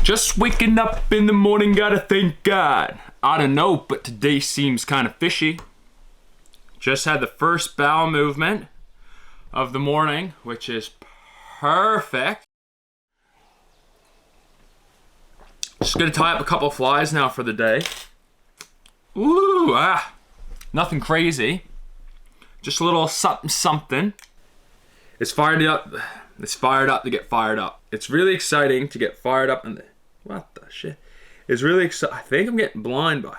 Just waking up in the morning, gotta thank God. I don't know, but today seems kind of fishy. Just had the first bowel movement of the morning, which is perfect. Just gonna tie up a couple flies now for the day. Ooh, nothing crazy. Just a little something something. It's fired up. It's fired up to get fired up. It's really exciting to get fired up and what the shit? It's really exciting. I think I'm getting blind by.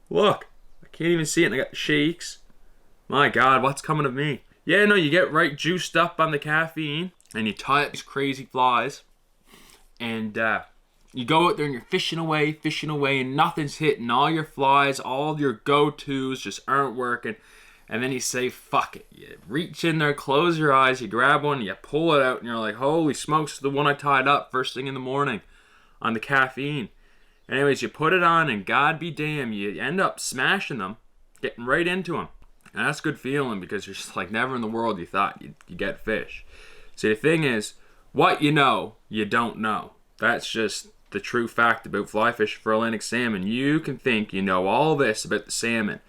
Look, I can't even see it and I got the shakes. My God, what's coming of me? Yeah, no, you get right juiced up on the caffeine and you tie up these crazy flies and you go out there and you're fishing away and nothing's hitting. All your flies, all your go-tos just aren't working. And then you say, fuck it. You reach in there, close your eyes, you grab one, you pull it out, and you're like, holy smokes, the one I tied up first thing in the morning on the caffeine. Anyways, you put it on, and God be damn, you end up smashing them, getting right into them. And that's a good feeling because you're just like, never in the world you thought you get fish. See, the thing is, what you know, you don't know. That's just the true fact about fly fishing for Atlantic salmon. You can think you know all this about the salmon.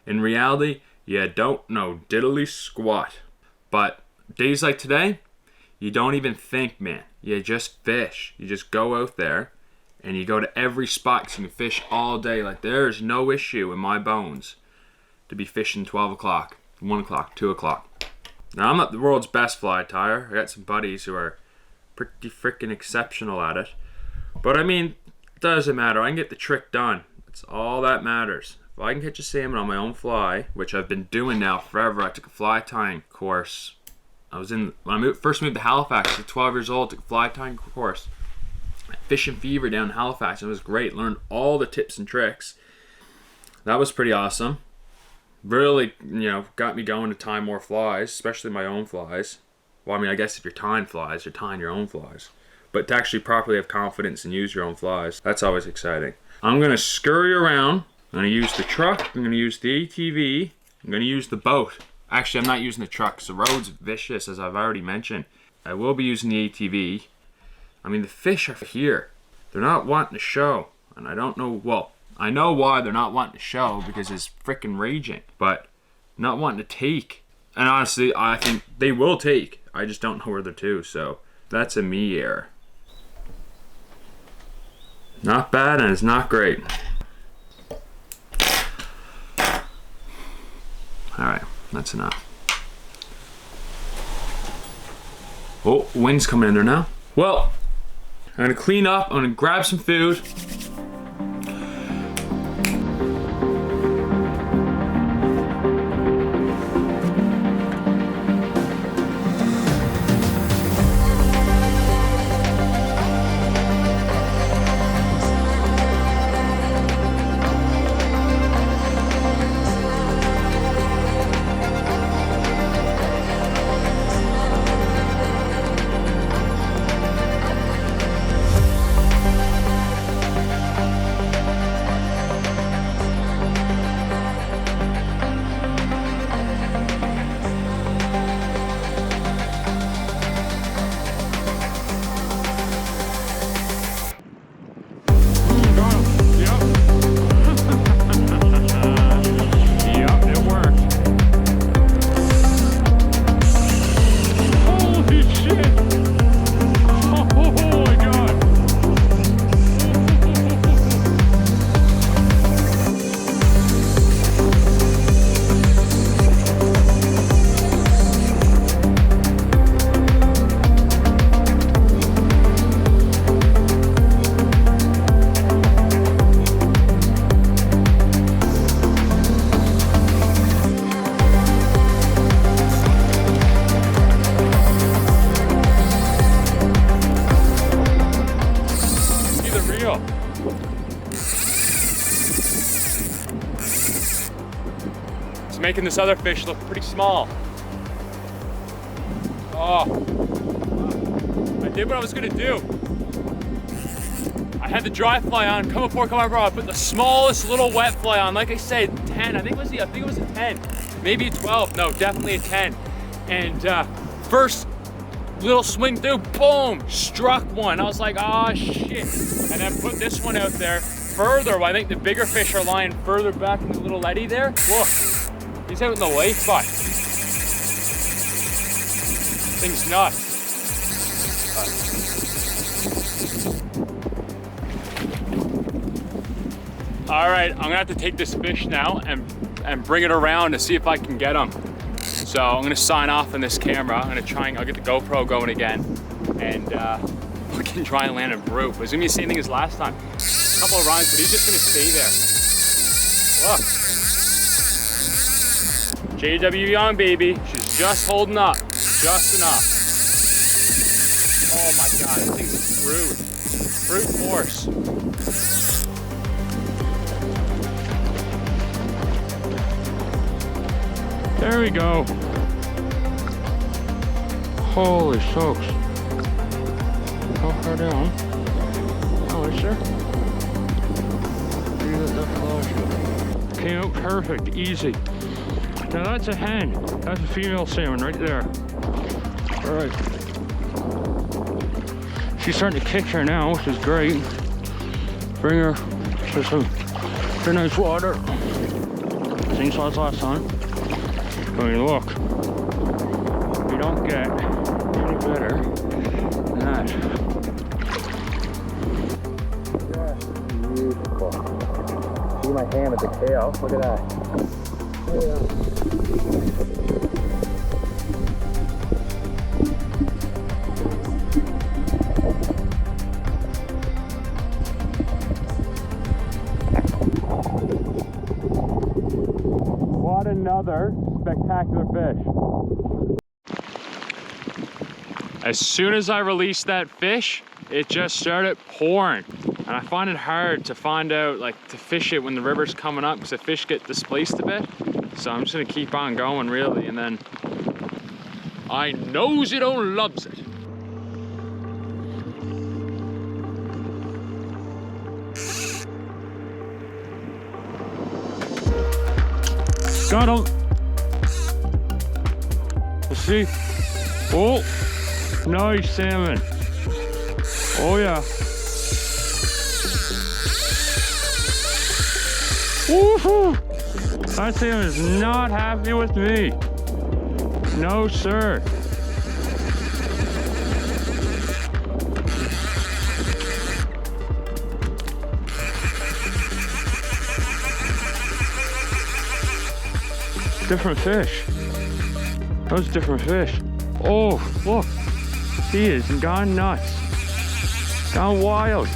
In reality, you don't know diddly squat. But days like today, you don't even think, man. You just fish. You just go out there and you go to every spot because you can fish all day. Like, there's no issue in my bones to be fishing 12 o'clock, 1 o'clock, 2 o'clock. Now, I'm not the world's best fly tyer. I got some buddies who are pretty freaking exceptional at it. But I mean, it doesn't matter. I can get the trick done. That's all that matters. If I can catch a salmon on my own fly, which I've been doing now forever. I took a fly tying course. When I first moved to Halifax at 12 years old, took a fly tying course. Fish and Fever down in Halifax. It was great. Learned all the tips and tricks. That was pretty awesome. Really, got me going to tie more flies, especially my own flies. Well, I mean, I guess if you're tying flies, you're tying your own flies. But to actually properly have confidence and use your own flies, that's always exciting. I'm going to scurry around. I'm going to use the truck. I'm going to use the ATV. I'm going to use the boat. Actually, I'm not using the truck because the road's vicious, as I've already mentioned. I will be using the ATV. I mean, the fish are here. They're not wanting to show. And I don't know, well, I know why they're not wanting to show because it's freaking raging. But not wanting to take. And honestly, I think they will take. I just don't know where they're to. So that's a me error. Not bad and it's not great. Alright, that's enough. Oh, wind's coming in there now. Well, I'm gonna clean up, I'm gonna grab some food. Making this other fish look pretty small. Oh, I did what I was gonna do. I had the dry fly on, come before, come on, bro. I put the smallest little wet fly on. Like I said, 10. I think it was a 10, maybe a 12. No, definitely a 10. And first little swing through, boom, struck one. I was like, oh shit. And then put this one out there further. Well, I think the bigger fish are lying further back in the little eddy there. Look, he's out in the lake spot. Thing's nuts. All right, I'm gonna have to take this fish now and bring it around to see if I can get him. So I'm gonna sign off on this camera. I'll get the GoPro going again, and we can try and land a group. It's gonna be the same thing as last time. A couple of runs, but he's just gonna stay there. Look, JW Young, baby. She's just holding up, just enough. Oh my God, this thing's brute force. There we go. Holy smokes. How far down? Oh, is there? Came out perfect, easy. Now that's a hen. That's a female salmon right there. All right. She's starting to kick her now, which is great. Bring her to some pretty nice water. Same size last time. I mean, look, we don't get any better than that. Yeah, beautiful. See my hand with the tail, look at that. Yeah. What another spectacular fish. As soon as I released that fish, it just started pouring. And I find it hard to find out, like, to fish it when the river's coming up because the fish get displaced a bit. So I'm just gonna keep on going, really, and then I knows it or loves it. Got him. Let's see. Oh, nice salmon. Oh yeah. Woohoo! That salmon is not happy with me. No, sir. Different fish. Those different fish. Oh, look. He is gone nuts. Gone wild.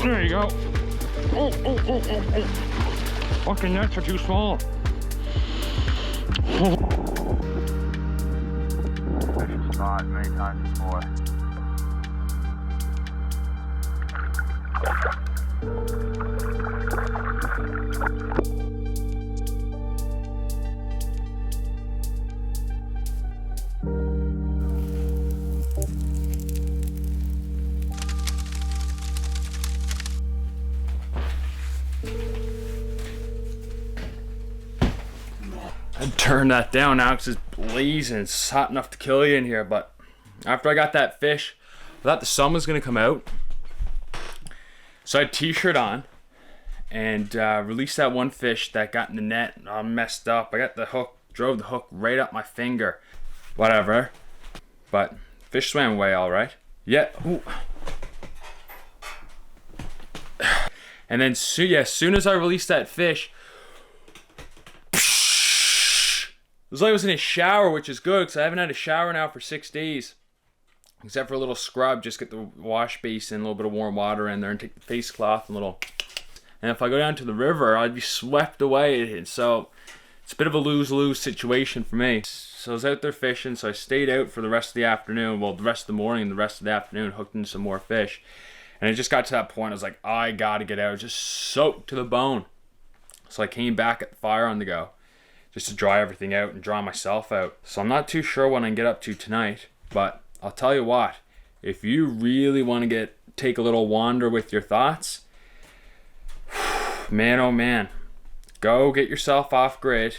There you go. Oh, oh, oh, oh, oh. Fucking nets are too small. Fishing spot many times before. I'd turn that down now because it's blazing. It's hot enough to kill you in here. But after I got that fish, I thought the sun was gonna come out. So I had a t-shirt on and released that one fish that got in the net. I messed up. I got the hook, drove the hook right up my finger. Whatever. But fish swam away all right. Yeah. Ooh. And then, as soon as I released that fish, it was like I was in a shower, which is good because I haven't had a shower now for 6 days. Except for a little scrub, just get the wash basin, a little bit of warm water in there and take the face cloth and and if I go down to the river, I'd be swept away. And so it's a bit of a lose-lose situation for me. So I was out there fishing, so I stayed out for the rest of the afternoon. Well, the rest of the morning and the rest of the afternoon, hooked into some more fish. And it just got to that point, I was like, I gotta get out. I was just soaked to the bone. So I came back at the fire on the go. just to dry everything out and dry myself out. So I'm not too sure what I can get up to tonight, but I'll tell you what, if you really want to take a little wander with your thoughts, man, oh man, go get yourself off grid,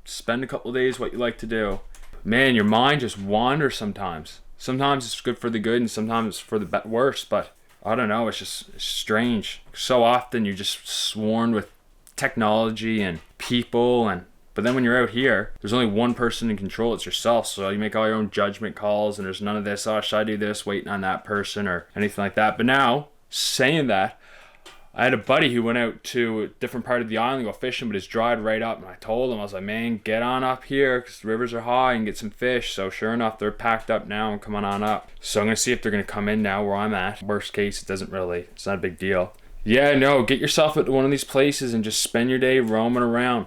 spend a couple of days what you like to do. Man, your mind just wanders sometimes. Sometimes it's good for the good and sometimes it's for the worse, but I don't know, it's strange. So often you're just swarmed with technology and people, but then when you're out here, there's only one person in control, it's yourself. So you make all your own judgment calls and there's none of this, oh, should I do this, waiting on that person or anything like that. But now, saying that, I had a buddy who went out to a different part of the island to go fishing, but it's dried right up. And I told him, I was like, man, get on up here because the rivers are high and get some fish. So sure enough, they're packed up now and coming on up. So I'm going to see if they're going to come in now where I'm at. Worst case, it's not a big deal. Yeah, no, get yourself at one of these places and just spend your day roaming around.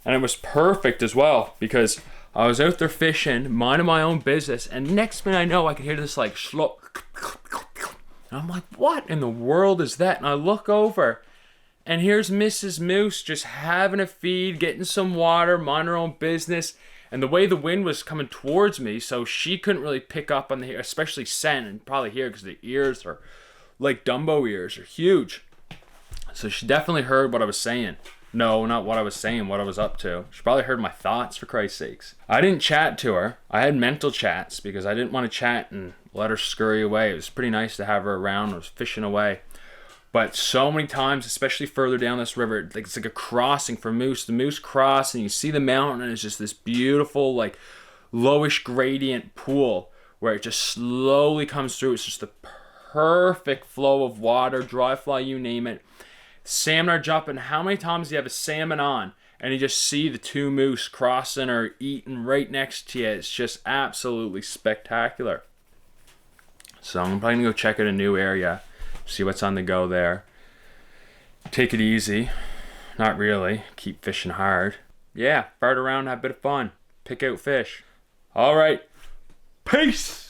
And it was perfect as well because I was out there fishing, minding my own business. And next thing I know, I could hear this like slop. And I'm like, what in the world is that? And I look over, and here's Mrs. Moose just having a feed, getting some water, mind her own business. And the way the wind was coming towards me, so she couldn't really pick up on the, especially scent, and probably hear because the ears are like Dumbo ears, are huge. So she definitely heard what I was saying. No, not what I was saying, what I was up to. She probably heard my thoughts, for Christ's sakes. I didn't chat to her. I had mental chats because I didn't want to chat and let her scurry away. It was pretty nice to have her around. I was fishing away. But so many times, especially further down this river, it's like a crossing for moose. The moose cross and you see the mountain and it's just this beautiful, like, lowish gradient pool where it just slowly comes through. It's just the perfect flow of water, dry fly, you name it. Salmon are jumping. How many times do you have a salmon on and you just see the two moose crossing or eating right next to you? It's just absolutely spectacular. So I'm probably going to go check out a new area, see what's on the go there. Take it easy. Not really. Keep fishing hard. Yeah, fart around, have a bit of fun. Pick out fish. All right. Peace!